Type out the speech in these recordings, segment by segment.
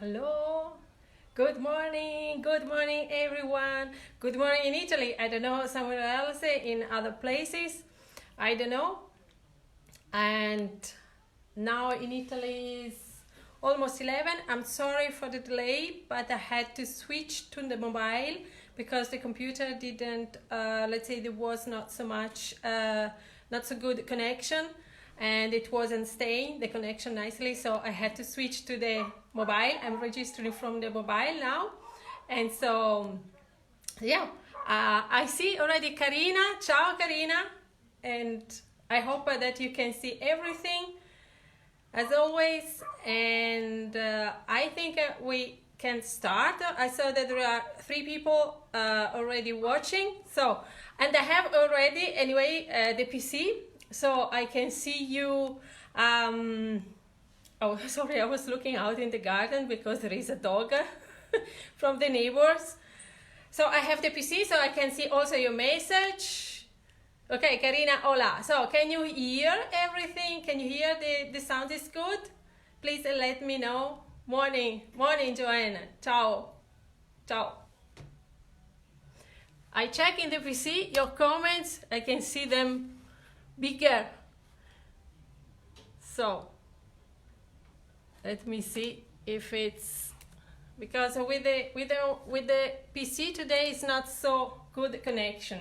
Hello, good morning everyone. Good morning in Italy. I don't know, somewhere else in other places. I don't know. And now in Italy is almost 11. I'm sorry for the delay, but I had to switch to the mobile because the computer didn't, let's say there was not so good connection, and it wasn't staying the connection nicely, so I had to switch to the mobile. I'm registering from the mobile now, and so yeah, I see already Karina. Ciao Karina, and I hope that you can see everything as always, and I think we can start. I saw that there are 3 people already watching, so, and I have already anyway the PC, so I can see you. Oh, sorry, I was looking out in the garden because there is a dog from the neighbors. So I have the PC, so I can see also your message. Okay, Karina, hola. So can you hear everything? Can you hear the sound is good? Please let me know. Morning, Joanna. Ciao. I check in the PC your comments. I can see them bigger. So let me see if it's because with the PC today is not so good connection.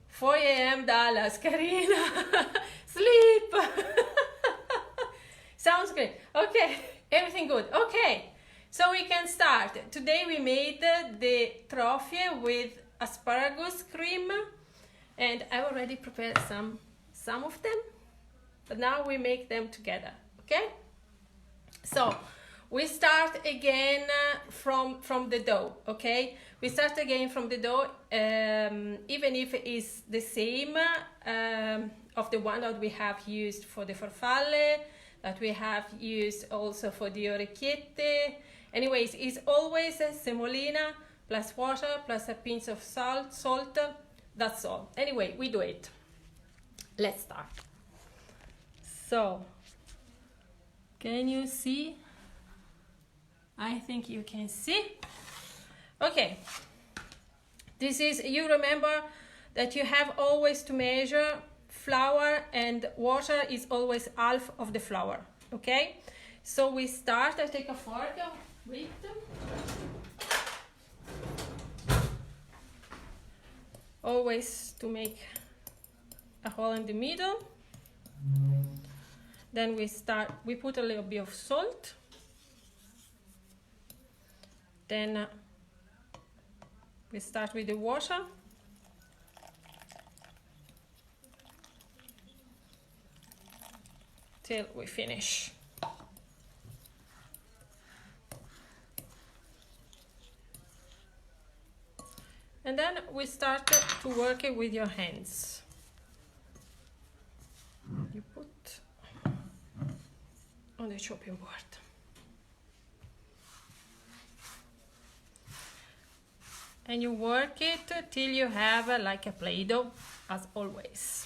4 a.m. Dallas, Karina. Sleep. Sounds good. Okay, everything good. Okay, so we can start. Today we made the TROFIE with asparagus cream, and I already prepared some of them, but now we make them together. Okay, so we start again from the dough. Okay, we start again from the dough, even if it is the same of the one that we have used for the farfalle, that we have used also for the orecchiette. Anyways, it's always a semolina plus water plus a pinch of salt. That's all. Anyway, we do it. Let's start. So, can you see? I think you can see. Okay. This is, you remember that you have always to measure flour, and water is always half of the flour. Okay? So we start. I take a fork. Wait. Always to make a hole in the middle. Then we put a little bit of salt. Then we start with the water. Till we finish. And then we start to work it with your hands. You put on the chopping board. And you work it till you have like a Play-Doh, as always.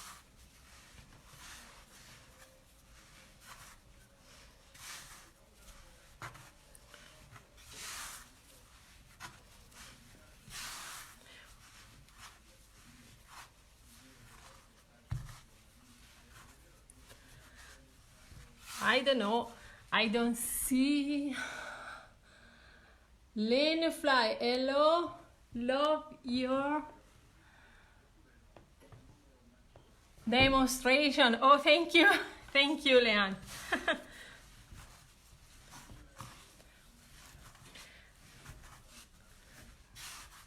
I don't know, I don't see. Lane Fly, hello, love your demonstration. Oh, thank you, Leanne.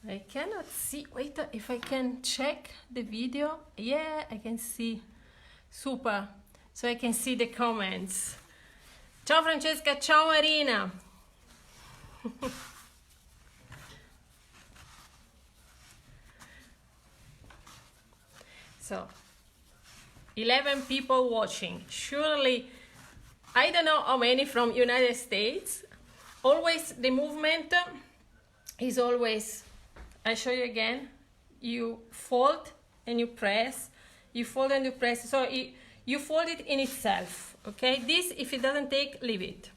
I cannot see, wait, if I can check the video. Yeah, I can see, super. So I can see the comments. Ciao Francesca, ciao Marina. So, 11 people watching. Surely, I don't know how many from United States. Always the movement is always, I show you again. You fold and you press. You fold and you press. So you fold it in itself, okay? This, if it doesn't take, leave it.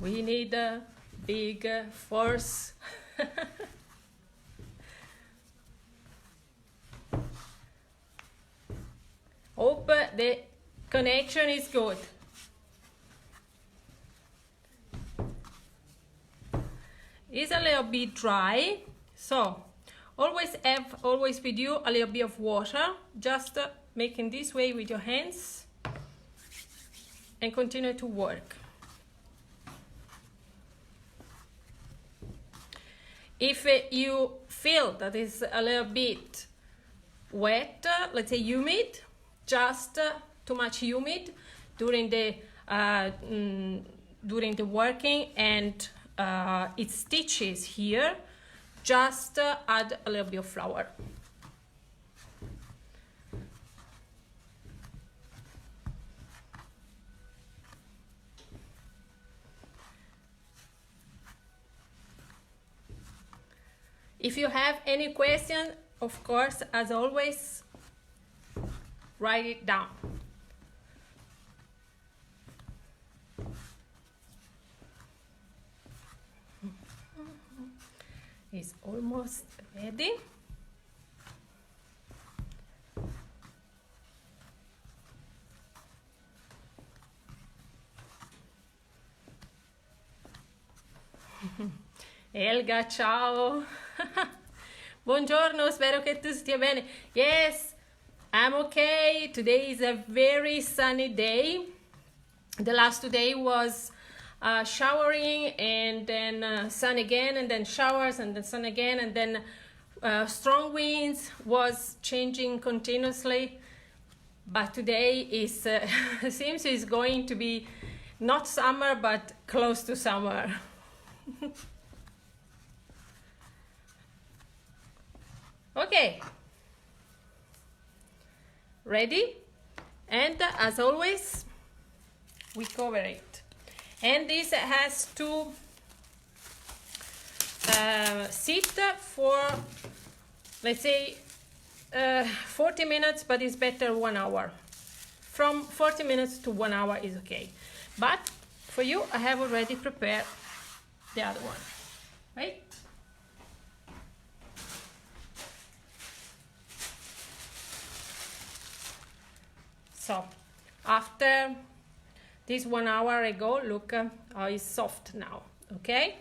We need a big force. Hope the connection is good. It's a little bit dry, so always have with you a little bit of water, just making this way with your hands and continue to work. If you feel that it's a little bit wet, let's say humid, just too much humid during the working and it stitches here, just add a little bit of flour. If you have any question, of course, as always, write it down. It's almost ready. Elga, ciao. Buongiorno, spero che tu stia bene. Yes, I'm okay. Today is a very sunny day. The last 2 days was showering and then sun again, and then showers and then sun again, and then strong winds was changing continuously. But today is seems it's going to be not summer but close to summer. Okay, ready? And as always, we cover it. And this has to sit for, let's say, 40 minutes, but it's better 1 hour. From 40 minutes to 1 hour is okay. But for you, I have already prepared the other one, right? So after this 1 hour ago, look how it's soft now, okay?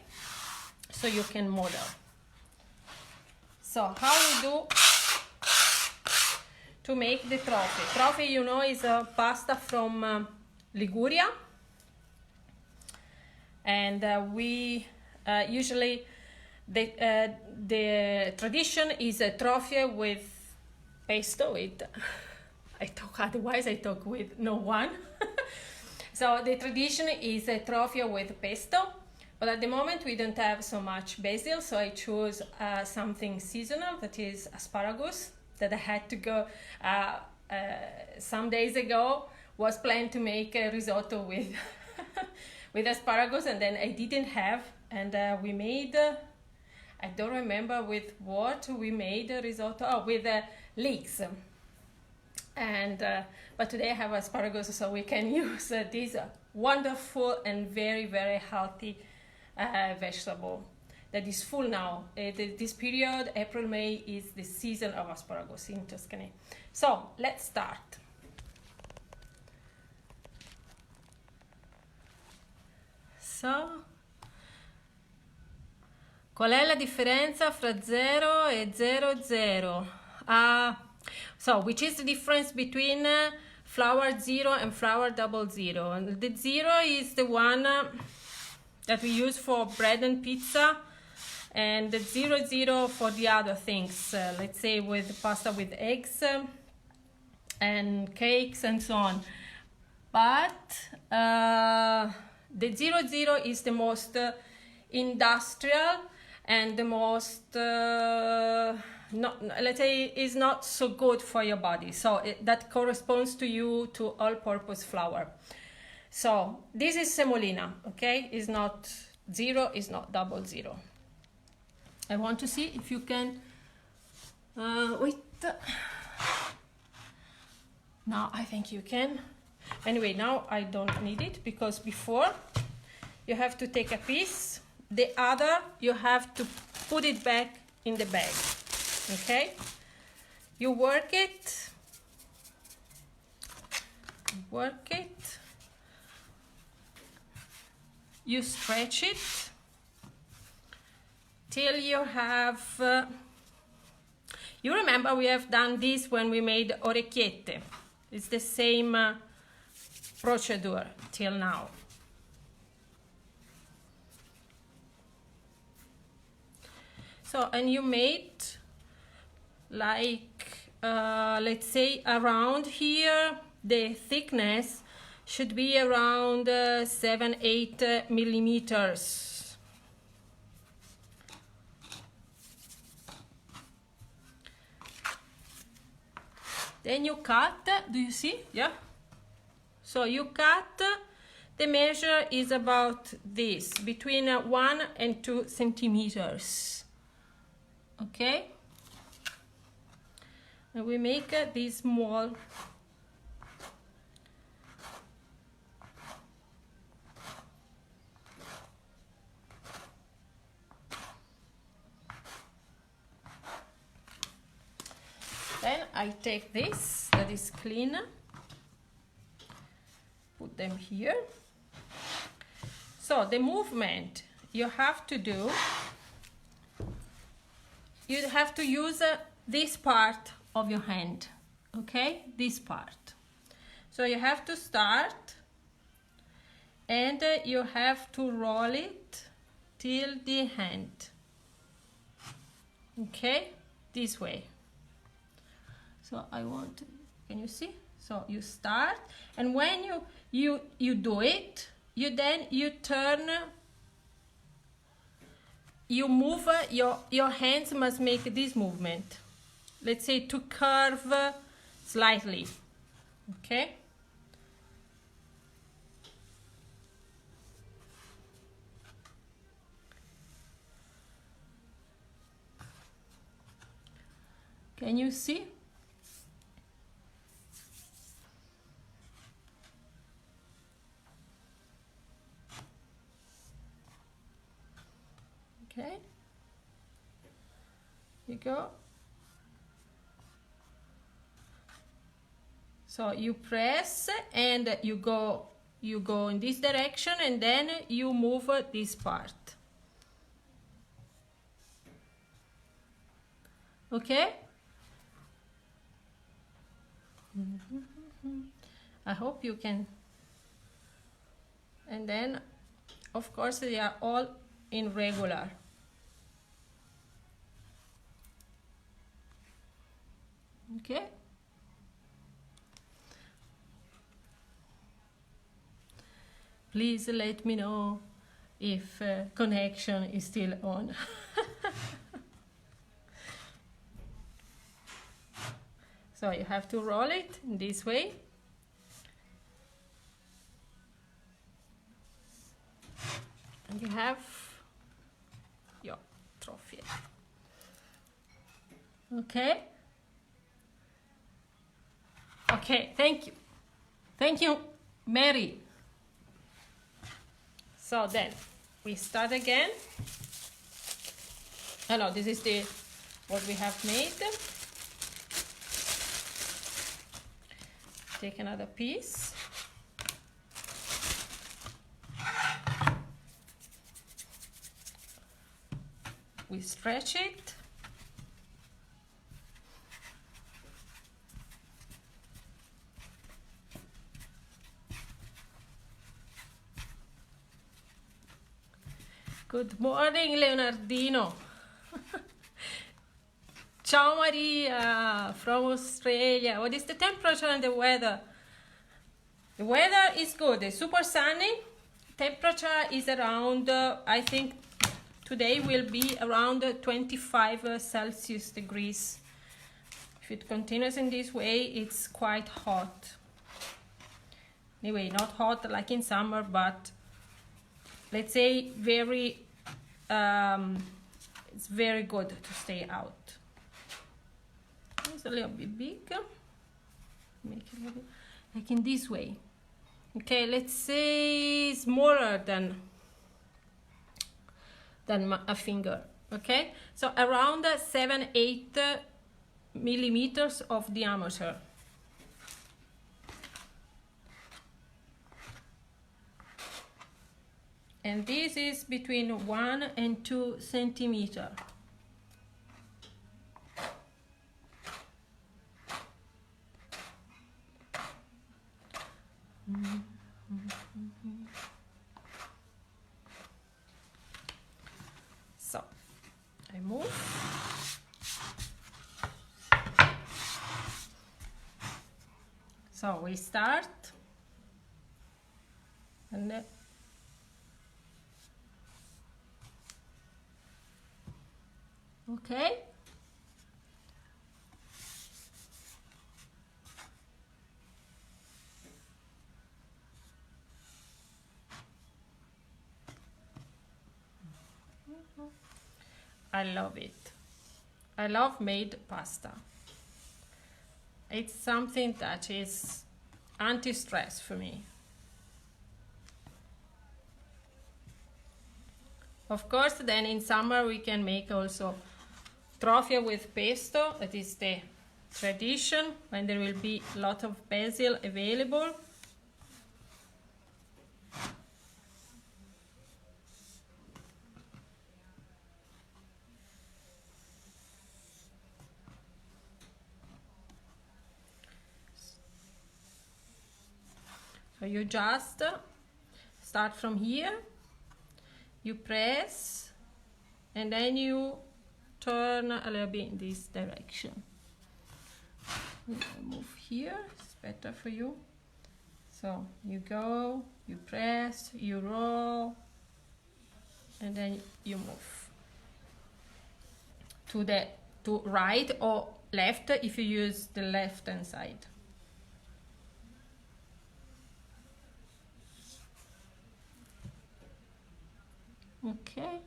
So you can model. So how we do to make the TROFIE? TROFIE, you know, is a pasta from Liguria. And we usually, the tradition is a TROFIE with pesto, with otherwise I talk with no one. So the tradition is a TROFIE with pesto, but at the moment we don't have so much basil, so I chose something seasonal, that is asparagus, that I had to go some days ago, was planned to make a risotto with with asparagus, and then I didn't have, and we made, I don't remember with what we made a risotto, with leeks. And but today I have asparagus, so we can use this wonderful and very, very healthy vegetable that is full now. This period, April, May, is the season of asparagus in Tuscany. So let's start. So, qual è la differenza fra 0 e 00? So, which is the difference between flour 0 and flour 00? The 0 is the one that we use for bread and pizza, and the 00 for the other things, let's say with pasta with eggs and cakes and so on. But the 00 is the most industrial and the most let's say is not so good for your body, so that corresponds to you to all-purpose flour. So this is semolina, okay? Is not 0, is not 00. I want to see if you can wait. Now I think you can. Anyway, now I don't need it, because before you have to take a piece, the other you have to put it back in the bag. Okay, you work it, you stretch it till you have you remember we have done this when we made orecchiette. It's the same procedure till now. So, and you made like let's say around here, the thickness should be around 7-8 millimeters. Then you cut, do you see? Yeah. So you cut, the measure is about this, between 1 and 2 centimeters. Okay? And we make this small. Then I take this that is clean, put them here. So the movement you have to do, you have to use this part of your hand, okay? This part. So you have to start and you have to roll it till the end, okay? This way. So I want, can you see? So you start, and when you do it, you turn, you move, your hands must make this movement. Let's say to curve slightly, okay? Can you see? Okay, you go. So you press and you go in this direction, and then you move this part. Okay? I hope you can. And then, of course, they are all in regular. Okay. Please let me know if connection is still on. So you have to roll it in this way. And you have your trophy. Okay. Okay, thank you. Thank you, Mary. So then we start again. Hello, this is what we have made. Take another piece. We stretch it. Good morning, Leonardino. Ciao Maria from Australia. What is the temperature and the weather? The weather is good. It's super sunny. Temperature is around, I think today will be around 25 Celsius degrees. If it continues in this way, it's quite hot. Anyway, not hot like in summer, but let's say very, it's very good to stay out. It's a little bit big. Make it a little bit, like in this way. Okay, let's say smaller than than a finger. Okay, so around 7-8 millimeters of diameter. And this is between 1 and 2 centimeters. So I move. So we start, and then okay. I love it. I love made pasta. It's something that is anti-stress for me. Of course, then in summer we can make also TROFIE with pesto. That is the tradition when there will be a lot of basil available. So you just start from here, you press, and then you turn a little bit in this direction. Move here, it's better for you. So you go, you press, you roll, and then you move to right or left if you use the left hand side. Okay,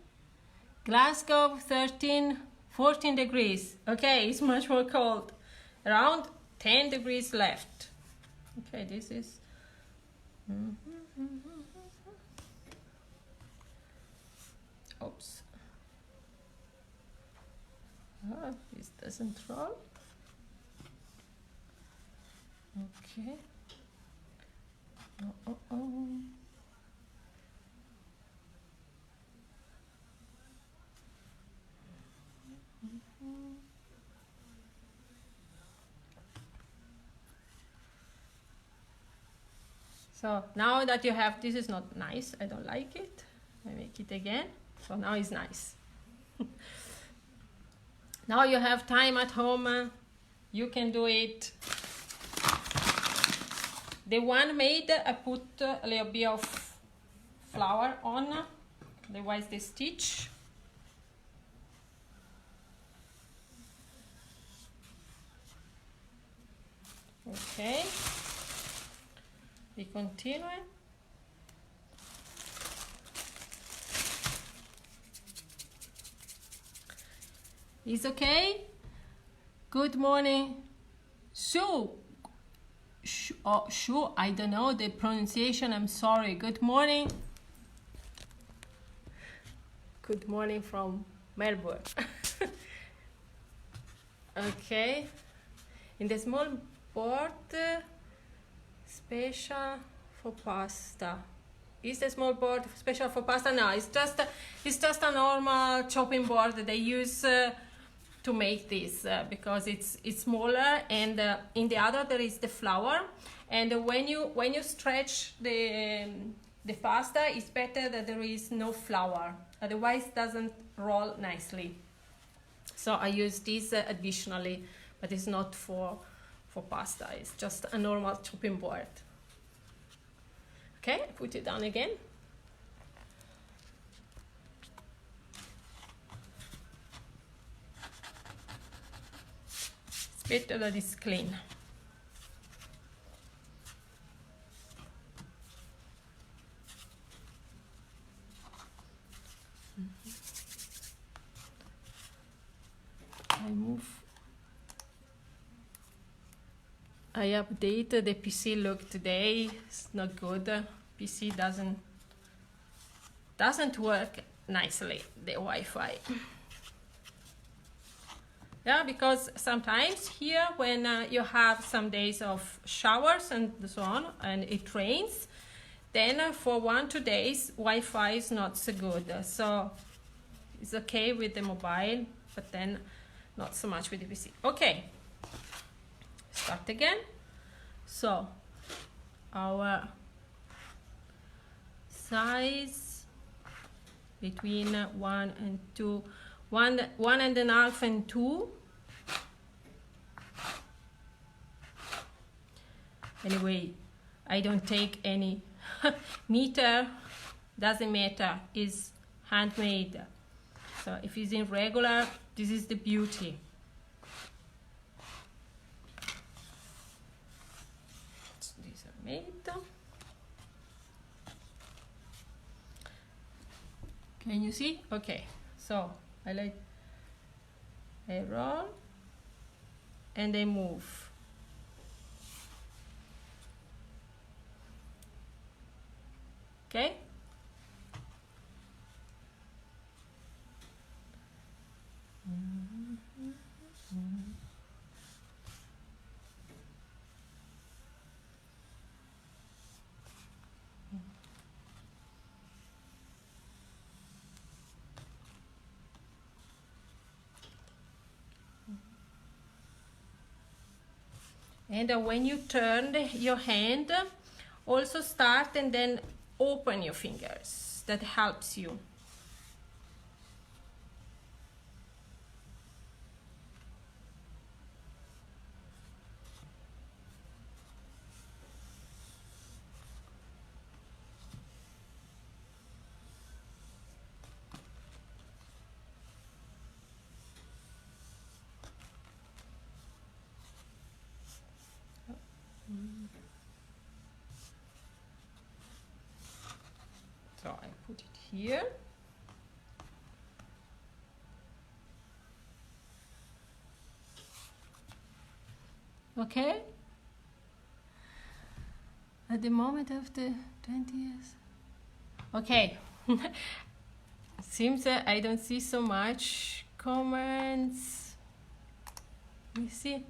Glasgow 14 degrees. Okay, it's much more cold. Around 10 degrees left. Okay, this is. Oops. Oh, this doesn't roll. Okay. Oh. So now that you have, this is not nice, I don't like it. I make it again. So now it's nice. Now you have time at home, you can do it. The one made, I put a little bit of flour on, otherwise they stitch. Okay, we continue. It's okay. Good morning, Sue. Sure, I don't know the pronunciation, I'm sorry. Good morning. Good morning from Melbourne. Okay, in the small board, special for pasta. Is the small board special for pasta? No, it's just a normal chopping board that they use to make this because it's smaller, and in the other there is the flour, and when you stretch the pasta, it's better that there is no flour, otherwise it doesn't roll nicely. So I use this additionally, but it's not for pasta, it's just a normal chopping board. Okay, put it down again. Better that it's clean. I updated the PC look today. It's not good. PC doesn't work nicely the Wi-Fi. Yeah, because sometimes here when you have some days of showers and so on and it rains, then for 1-2 days Wi-Fi is not so good. So it's okay with the mobile, but then not so much with the PC. Okay, start again. So our size between 1 and 2, 1.5 and 2. Anyway, I don't take any meter, doesn't matter, is handmade. So if it's in regular, this is the beauty. These are made. Can you see? Okay, so I roll and I move. Okay. And when you turn your hand, also start and then open your fingers. That helps you. So I put it here. Okay. At the moment of the 20 years. Okay. Seems that I don't see so much comments. Let me see.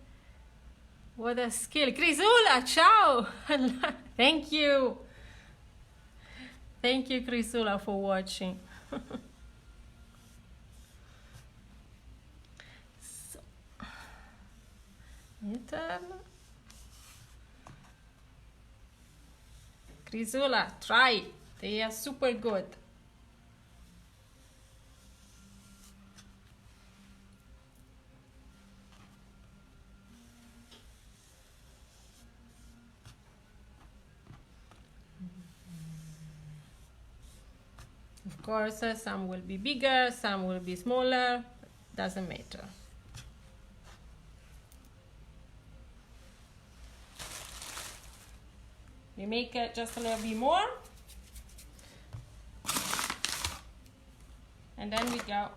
What a skill. Crisula, ciao. Thank you. Thank you, Crisula, for watching. So, your turn. Crisula, try. They are super good. Of course, some will be bigger, some will be smaller, doesn't matter. We make just a little bit more. And then we go.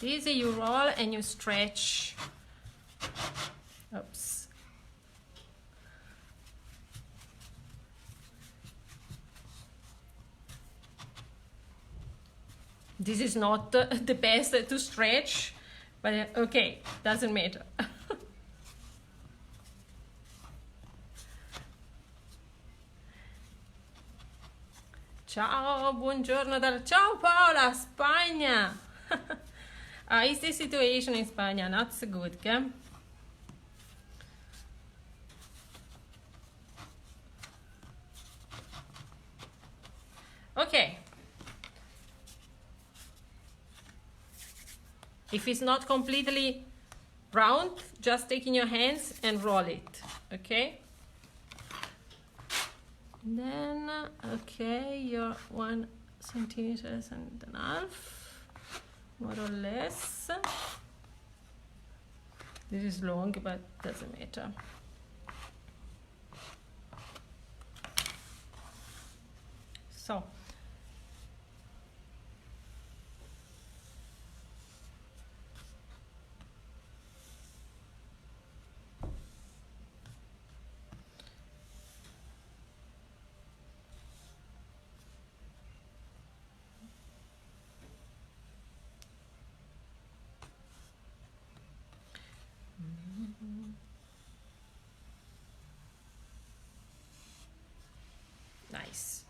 This you roll and you stretch. Oops. This is not the best to stretch, but okay, doesn't matter. Ciao, buongiorno ciao Paola, Spagna. Is the situation in Spain not so good, okay? Okay. If it's not completely round, just take in your hands and roll it, okay? Then, okay, your 1.5 centimeters, more or less. This is long, but doesn't matter. So, Nice.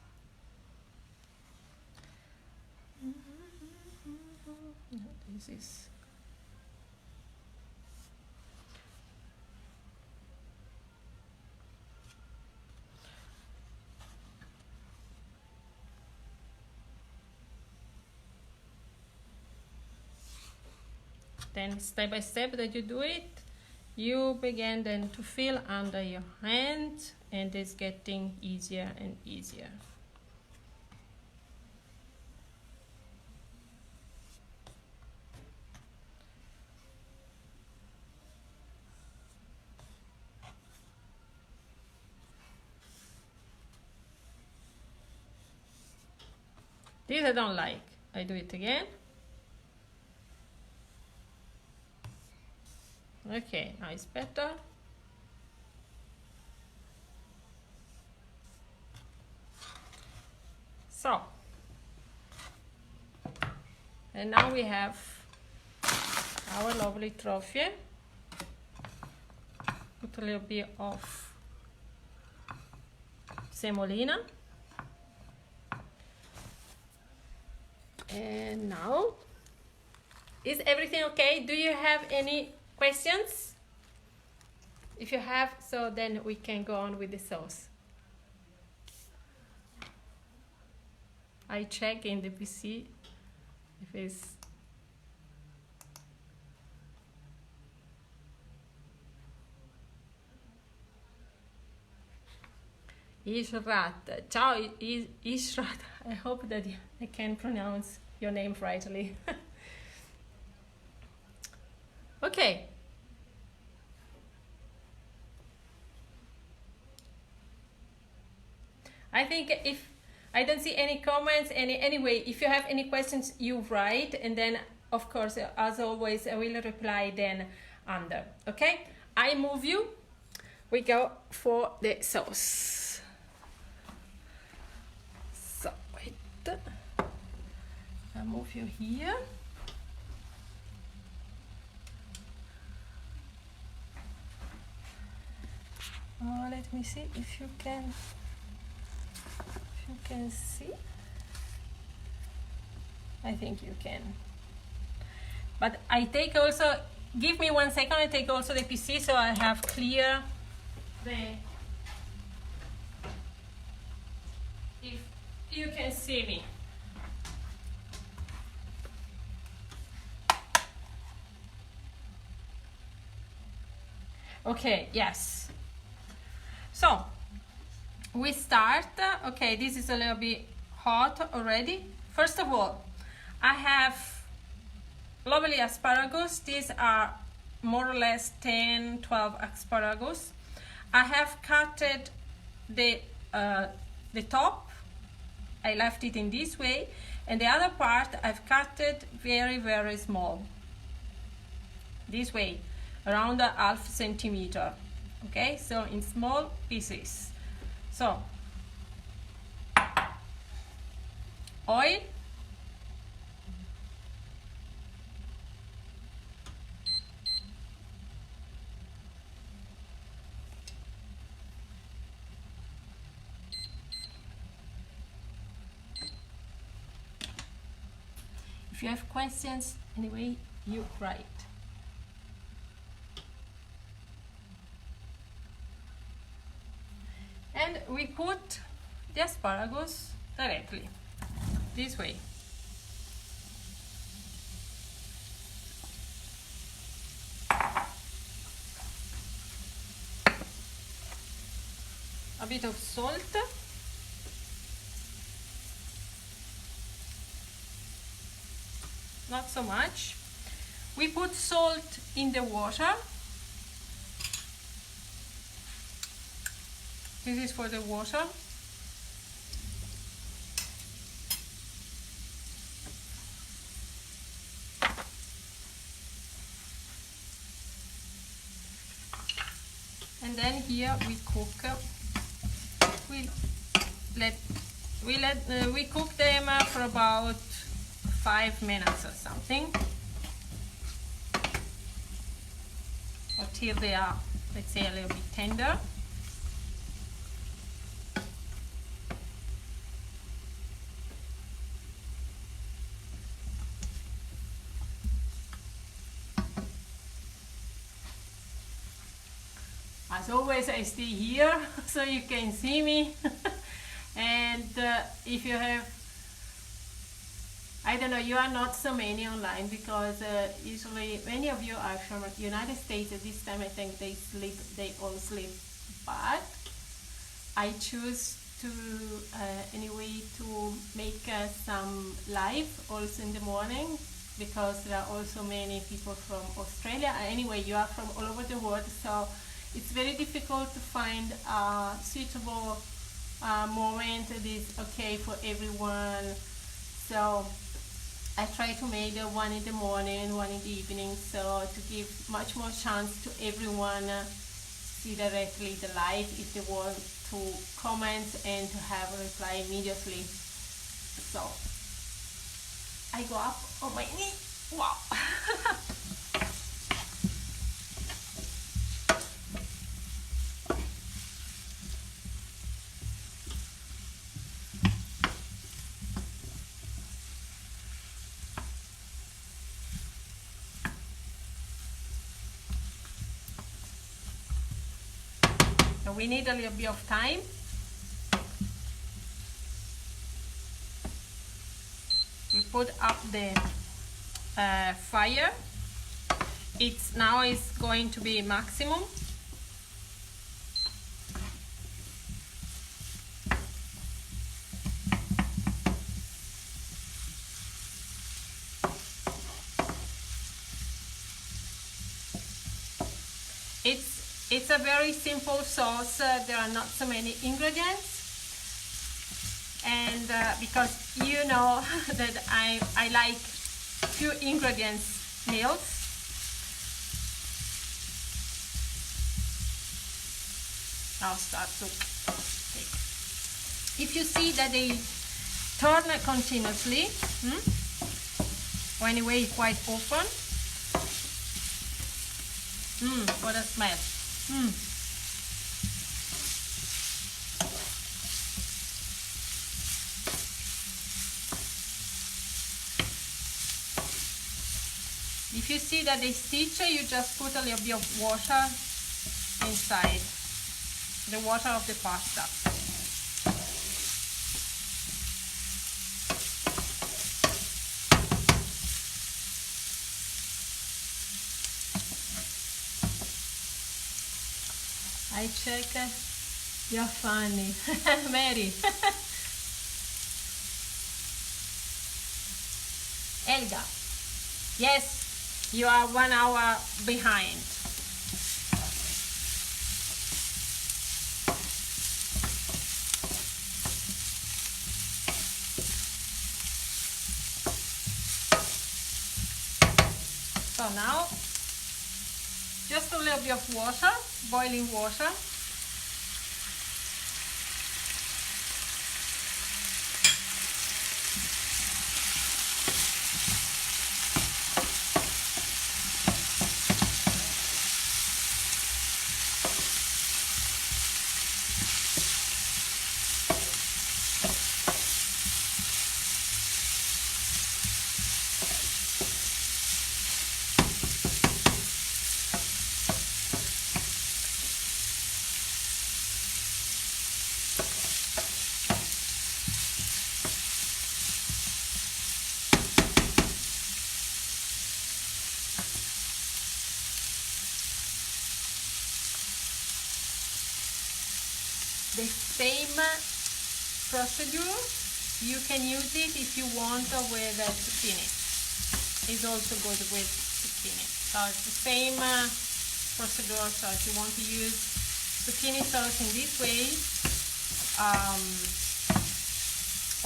This is then step by step that you do it, you begin then to feel under your hand, and it's getting easier and easier. This I don't like. I do it again. Okay, now it's better. So, and now we have our lovely trophy. Put a little bit of semolina. And now, is everything okay? Do you have any questions? If you have, so then we can go on with the sauce. I check in the PC if it's Ishrat. Ciao, Ishrat. I hope that I can pronounce your name rightly. Okay. I think if I don't see any comments, anyway, if you have any questions, you write, and then of course, as always, I will reply then under. Okay, I move you. We go for the sauce. So wait, I move you here. Let me see if you can see. I think you can. But I take also, give me 1 second, I take also the PC so I have clear if you can see me. Okay, yes. So we start. Okay, this is a little bit hot already. First of all, I have lovely asparagus. These are more or less 10-12 asparagus. I have cutted the top. I left it in this way, and the other part I've cut it very small, this way, around a ½ centimeter. Okay, so in small pieces. So oil, if you have questions, anyway, you write. And we put the asparagus directly, this way. A bit of salt. Not so much. We put salt in the water. This is for the water. And then here we cook. We cook them for about 5 minutes or something. until they are, let's say, a little bit tender. As always, I stay here so you can see me. And if you have, I don't know, you are not so many online, because usually many of you are from the United States. At this time I think they all sleep, but I choose to anyway to make some live also in the morning, because there are also many people from Australia. Anyway, you are from all over the world, so it's very difficult to find a suitable moment that is okay for everyone. So I try to make one in the morning, one in the evening, so to give much more chance to everyone see directly the live if they want to comment and to have a reply immediately. So I go up on my knee. Wow. So we need a little bit of time. We put up the fire. It's now is going to be maximum. It's a very simple sauce. There are not so many ingredients, and because you know that I like few ingredients meals. I'll start to take. If you see that they turn continuously, or anyway quite often, what a smell. If you see that they stitch, you just put a little bit of water inside, the water of the pasta. I check. You're funny, Mary. Elga. Yes, you are 1 hour behind. So now, just a little bit of water, boiling water. The same procedure, you can use it if you want with zucchini. It's also good with zucchini. So it's the same procedure. So if you want to use zucchini sauce in this way,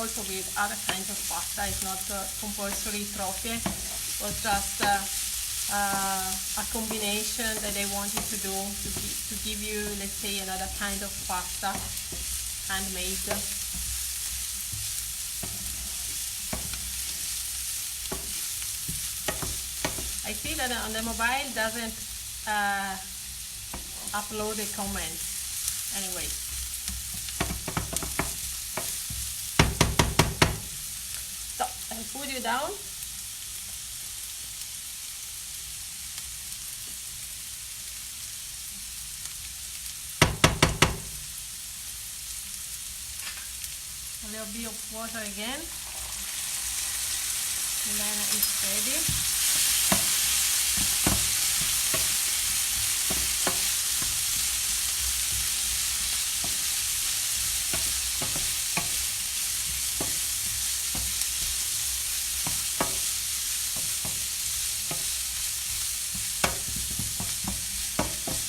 also with other kinds of pasta, it's not compulsory TROFIE, but just a combination that they want you to do to give you, let's say, another kind of pasta, handmade. I see that on the mobile doesn't upload a comment anyway. So I put you down. A little bit of water again, and then it's ready.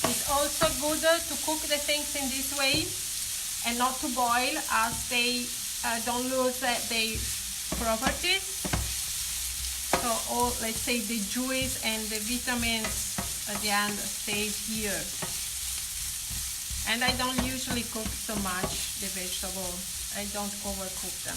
It's also good to cook the things in this way and not to boil, as they don't lose their properties. So all, let's say, the juice and the vitamins at the end stay here. And I don't usually cook so much the vegetable. I don't overcook them.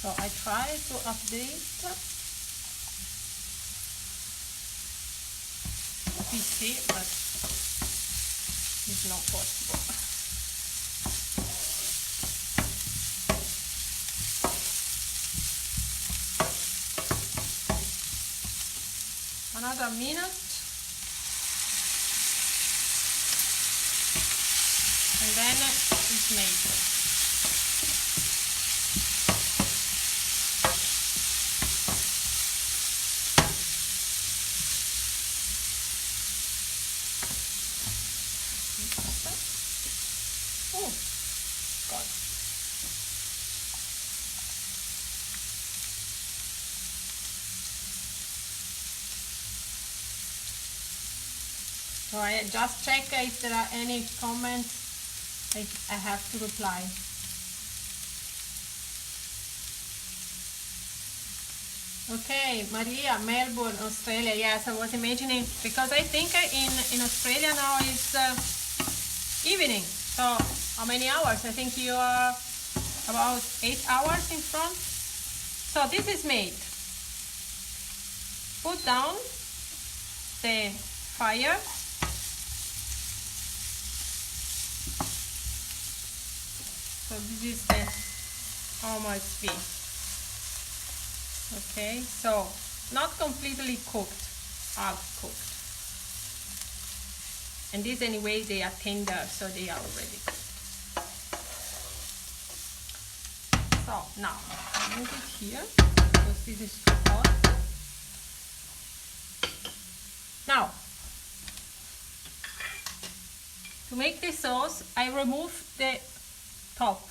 So I try to update PC, but it's not possible. Another minute, and then it's made. So I just check if there are any comments I have to reply. Okay, Maria, Melbourne, Australia. Yes, I was imagining, because I think in Australia now is evening. So how many hours? I think you are about 8 hours in front. So this is made. Put down the fire. So this is the almost finished. Okay, so not completely cooked, half cooked. And these anyway, they are tender, so they are already cooked. So now I move it here because this is too hot. Now, to make the sauce, I remove the top.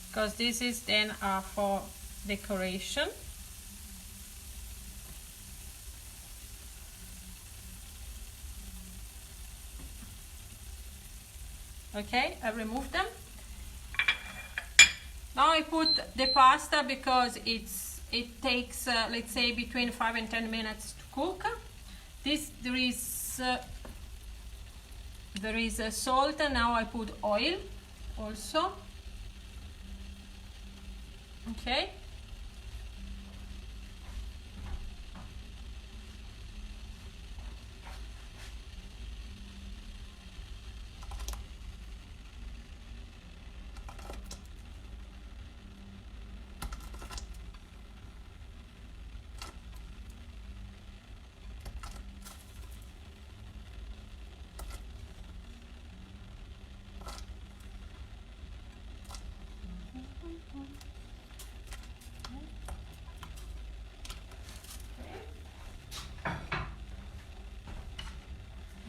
Because this is then for decoration. Okay, I remove them. Now I put the pasta because it takes let's say between 5 and 10 minutes to cook. There is salt, and now I put oil also. Okay.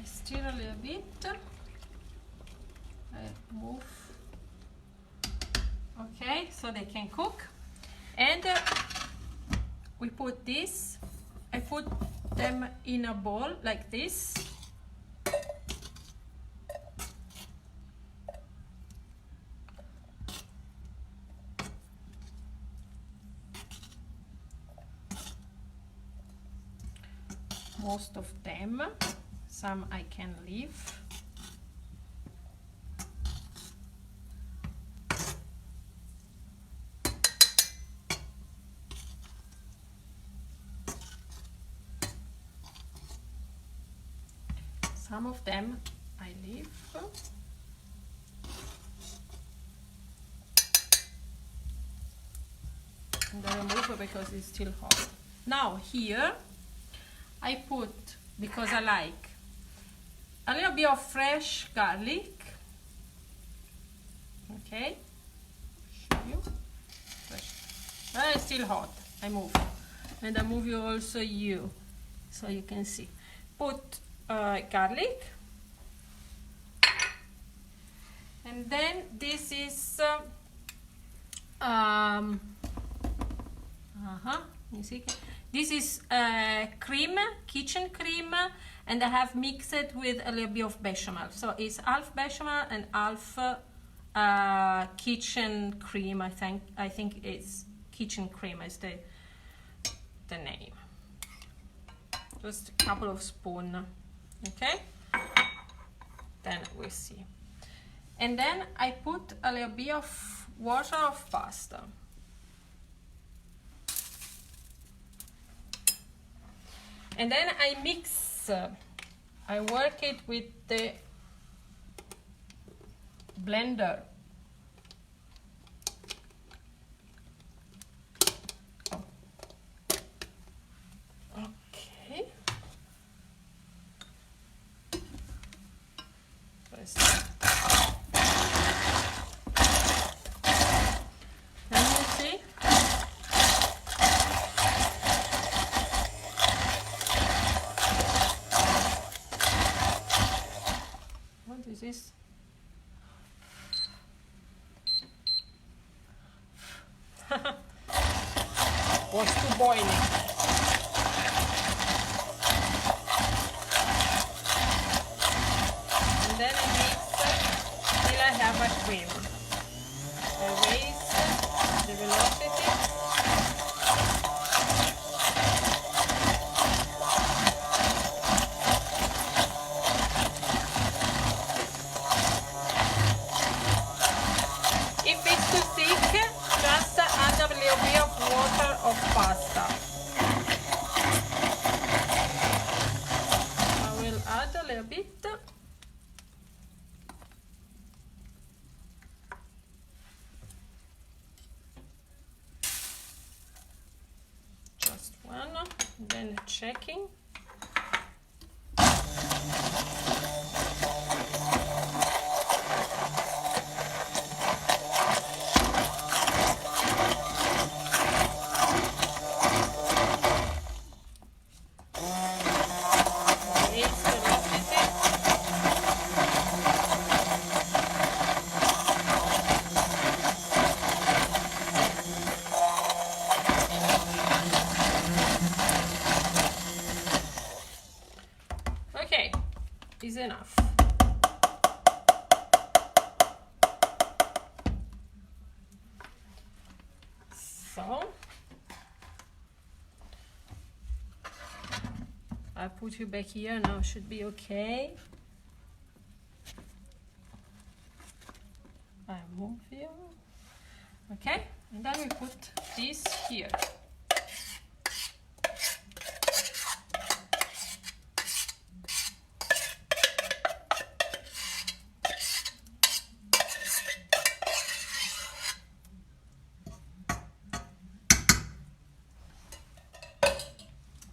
Stir a little bit. I move. Okay, so they can cook. And we put this. I put them in a bowl like this. most of them. Some I can leave. Some of them I leave. And I remove it because it's still hot. Now here I put, because I like, a little bit of fresh garlic. Okay, show you. Fresh. It's still hot. I move, and I move you also you, so you can see. Put garlic, and then this is you see, this is cream, kitchen cream, and I have mixed it with a little bit of bechamel. So it's half bechamel and half kitchen cream. I think it's kitchen cream is the name. Just a couple of spoons, okay? Then we'll see. And then I put a little bit of water of pasta. And then I mix, I work it with the blender. Okay. Can you see? What is this? Was too boiling. And then I mix till I have a cream. I raise the velocity. If it's too thick, just add a little bit of water of pasta. I will add a little bit. Just one, then checking. Okay, is enough. So I put you back here, now should be okay. I move you. Okay, and then we put this here.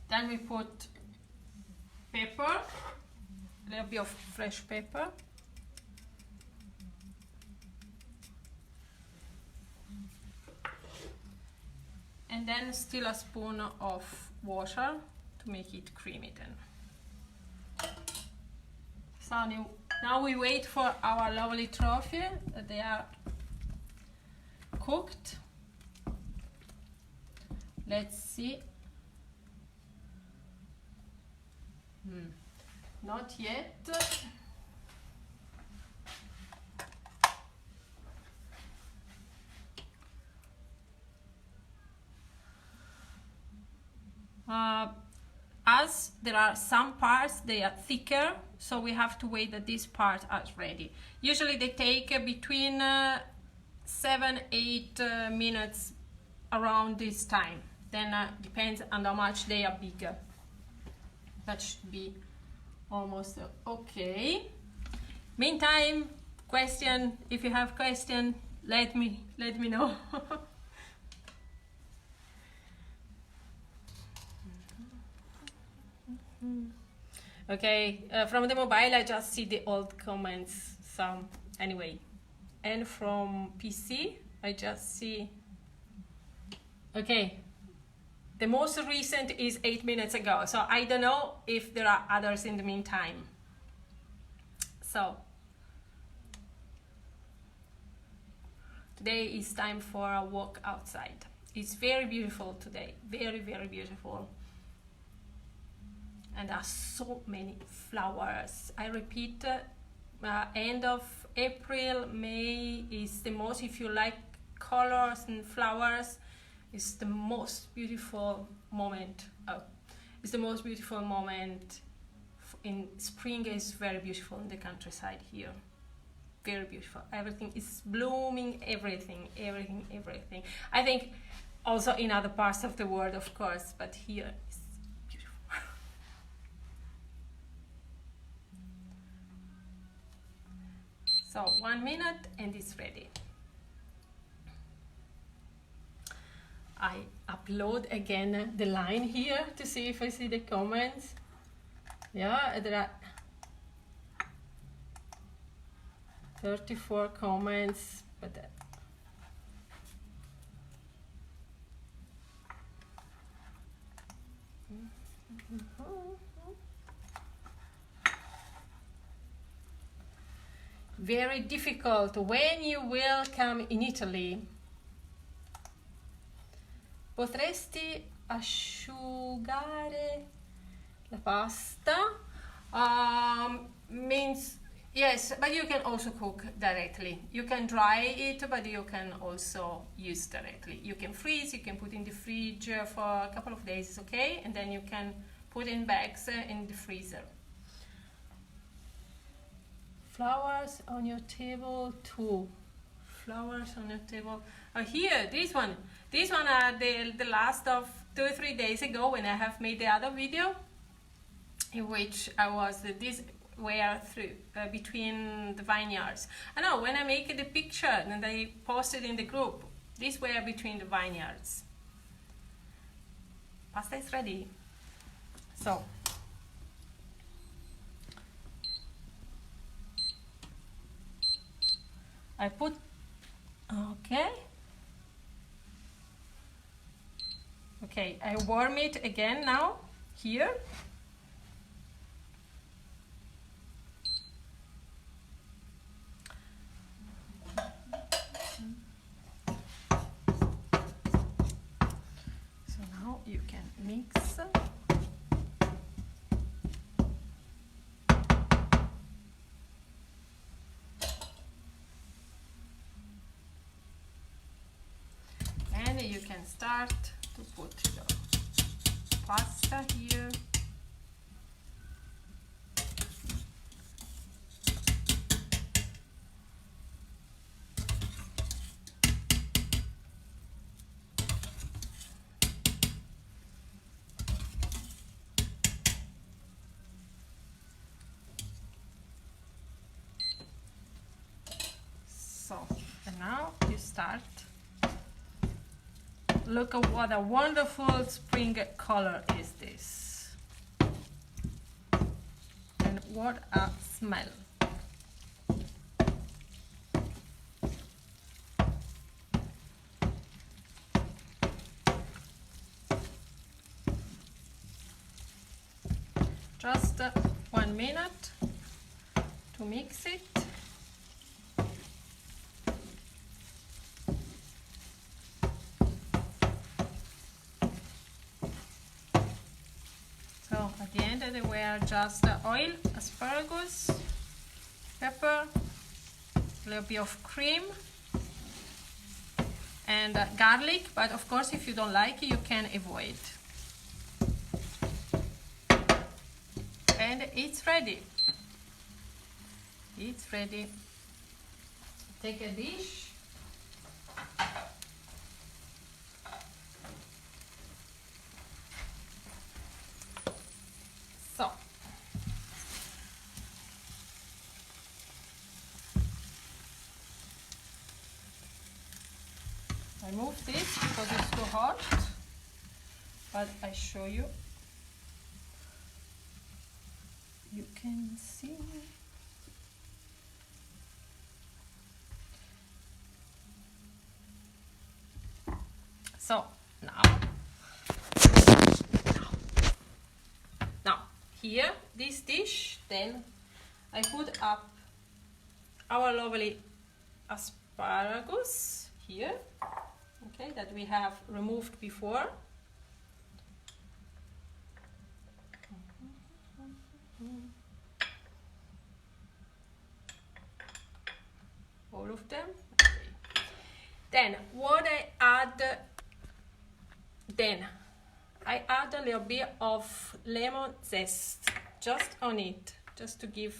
Then we put pepper, a little bit of fresh pepper. And then still a spoon of water to make it creamy then. So now we wait for our lovely trophy. They are cooked. Let's see. Not yet. As there are some parts they are thicker, so we have to wait that this part is ready. Usually they take between 7-8 minutes around this time. Then depends on how much they are bigger. That should be almost okay. Meantime, question, if you have question, let me know. Okay, from the mobile I just see the old comments, some anyway, and from PC I just see, okay, the most recent is 8 minutes ago, so I don't know if there are others in the meantime. So today is time for a walk outside. It's very beautiful today, very, very beautiful. And there are so many flowers. I repeat, end of April, May is the most, if you like colors and flowers, it's the most beautiful moment. It's the most beautiful moment in spring. Is very beautiful in the countryside here. Very beautiful. Everything is blooming, everything. I think also in other parts of the world, of course, but here it's beautiful. So 1 minute and it's ready. I upload again the line here to see if I see the comments. Yeah, there are 34 comments, but very difficult. When you will come in Italy, potresti asciugare la pasta? Means yes, but you can also cook directly. You can dry it, but you can also use directly. You can freeze, you can put in the fridge for a couple of days, okay? And then you can put in bags in the freezer. Flowers on your table too. Flowers on your table. Here, this one are the last of 2 or 3 days ago when I have made the other video, in which I was were through between the vineyards. I know when I make the picture and I posted in the group, these were between the vineyards. Pasta is ready. So I put, okay, I warm it again now here. So now you can mix. And you can start to put your pasta here. So, and now you start. Look at what a wonderful spring color is this. And what a smell. Just 1 minute to mix it. So at the end they were just oil, asparagus, pepper, a little bit of cream and garlic, but of course if you don't like it you can avoid. And it's ready. It's ready. Take a dish. So, I move this because it's too hot, but I show you. You can see. So now here, this dish, then I put up our lovely asparagus here, okay, that we have removed before. All of them. Okay. Then what I add, I add a little bit of lemon zest just on it, just to give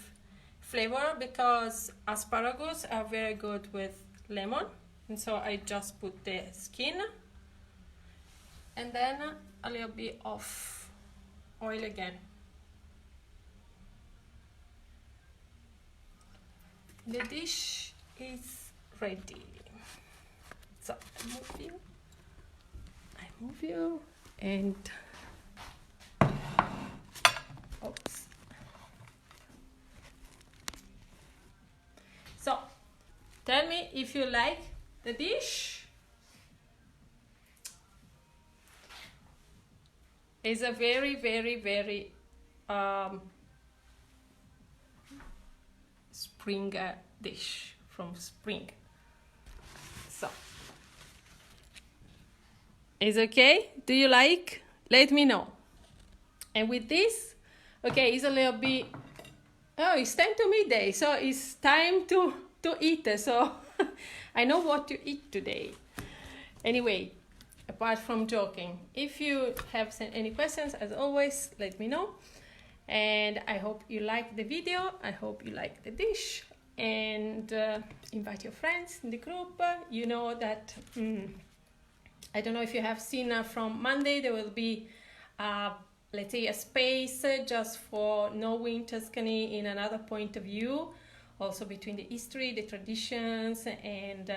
flavor, because asparagus are very good with lemon, and so I just put the skin, and then a little bit of oil again. The dish is ready. So I move you, and oops. So tell me if you like the dish. It's a very, very, very spring dish from spring. So, is okay? Do you like? Let me know. And with this, okay, it's a little bit, oh, it's time to midday, so it's time to eat. So I know what to eat today. Anyway, apart from joking, if you have any questions, as always, let me know. And I hope you like the video. I hope you like the dish, and invite your friends in the group. You know that I don't know if you have seen from Monday, there will be let's say a space just for knowing Tuscany in another point of view, also between the history, the traditions, and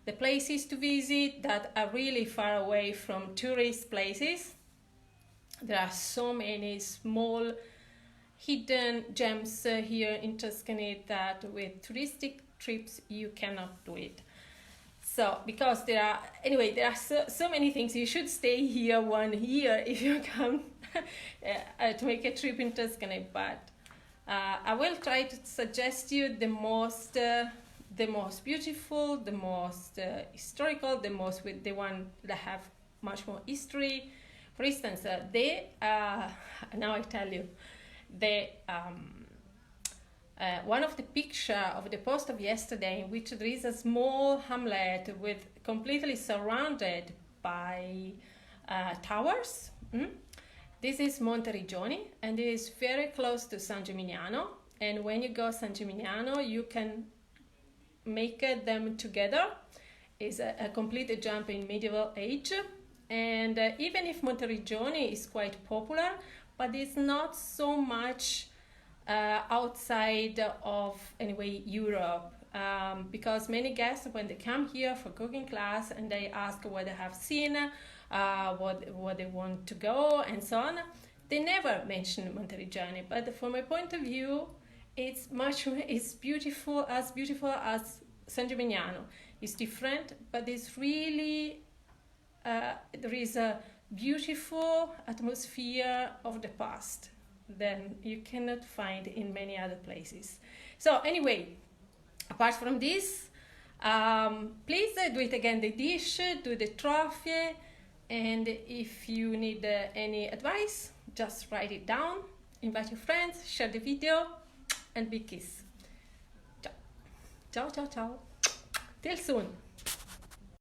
the places to visit that are really far away from tourist places. There are so many small hidden gems here in Tuscany that with touristic trips you cannot do it. So because there are so many things, you should stay here 1 year if you come to make a trip in Tuscany. But I will try to suggest you the most beautiful, the most historical, the one that have much more history. For instance, now I tell you, one of the picture of the post of yesterday, in which there is a small hamlet with completely surrounded by towers. This is Monteriggioni, and it is very close to San Gimignano. And when you go San Gimignano, you can make them together. It's a complete jump in medieval age. And even if Monteriggioni is quite popular, but it's not so much outside of, anyway, Europe, because many guests, when they come here for cooking class and they ask what they have seen, what they want to go, and so on, they never mention Monteriggioni. But from my point of view, it's beautiful as San Gimignano. It's different, but it's really there is a beautiful atmosphere of the past then you cannot find in many other places. So anyway, apart from this, please do it again, the dish, do the trophy, and if you need any advice, just write it down, invite your friends, share the video, and big kiss. Ciao. Ciao, ciao, ciao. Till soon.